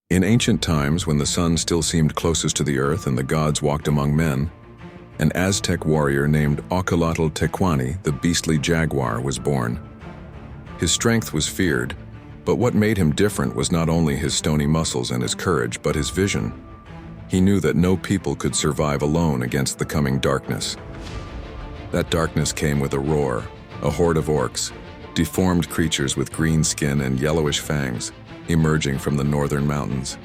In ancient times, when the sun still seemed closest to the earth and the gods walked among men, an Aztec warrior named Ocolotl Tecuani, the beastly jaguar, was born. His strength was feared, but what made him different was not only his stony muscles and his courage, but his vision. He knew that no people could survive alone against the coming darkness. That darkness came with a roar, a horde of orcs, deformed creatures with green skin and yellowish fangs, emerging from the northern mountains.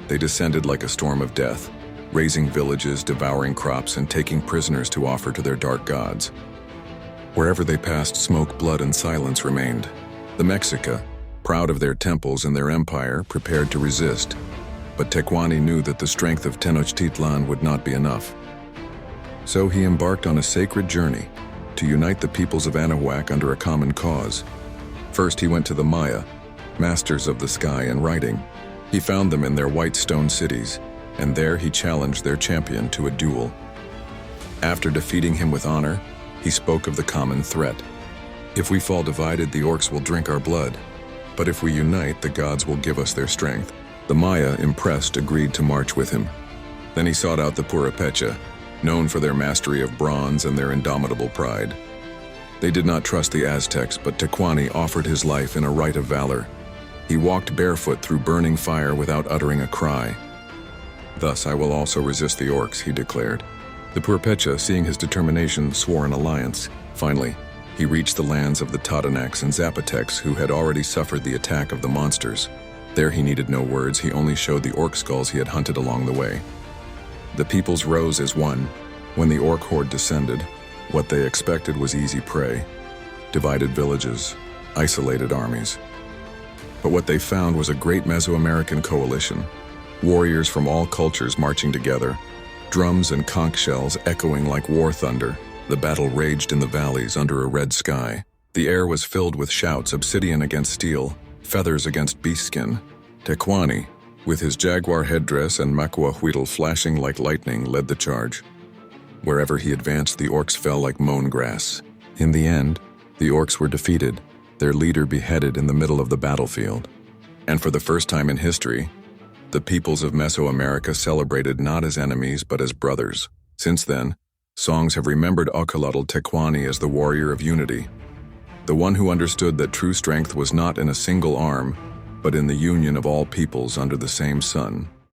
They descended like a storm of death, razing villages, devouring crops, and taking prisoners to offer to their dark gods. Wherever they passed, smoke, blood, and silence remained. The Mexica, proud of their temples and their empire, prepared to resist. But Tecuani knew that the strength of Tenochtitlan would not be enough. So he embarked on a sacred journey to unite the peoples of Anahuac under a common cause. First, he went to the Maya, masters of the sky and writing. He found them in their white stone cities, and there he challenged their champion to a duel. After defeating him with honor, he spoke of the common threat. If we fall divided, the orcs will drink our blood. But if we unite, the gods will give us their strength. The Maya, impressed, agreed to march with him. Then he sought out the Purepecha, known for their mastery of bronze and their indomitable pride. They did not trust the Aztecs, but Tecuani offered his life in a rite of valor. He walked barefoot through burning fire without uttering a cry. "Thus I will also resist the orcs," he declared. The Purepecha, seeing his determination, swore an alliance. Finally, he reached the lands of the Totonacs and Zapotecs, who had already suffered the attack of the monsters. There he needed no words, he only showed the orc skulls he had hunted along the way. The peoples rose as one. When the orc horde descended, what they expected was easy prey. Divided villages, isolated armies. But what they found was a great Mesoamerican coalition. Warriors from all cultures marching together, drums and conch shells echoing like war thunder. The battle raged in the valleys under a red sky. The air was filled with shouts, obsidian against steel, feathers against beastskin. Tecuani, with his jaguar headdress and macuahuitl flashing like lightning, led the charge. Wherever he advanced, the orcs fell like mown grass. In the end, the orcs were defeated, their leader beheaded in the middle of the battlefield. And for the first time in history, the peoples of Mesoamerica celebrated not as enemies but as brothers. Since then, songs have remembered Ocolotl Tecuani as the warrior of unity, the one who understood that true strength was not in a single arm, but in the union of all peoples under the same sun.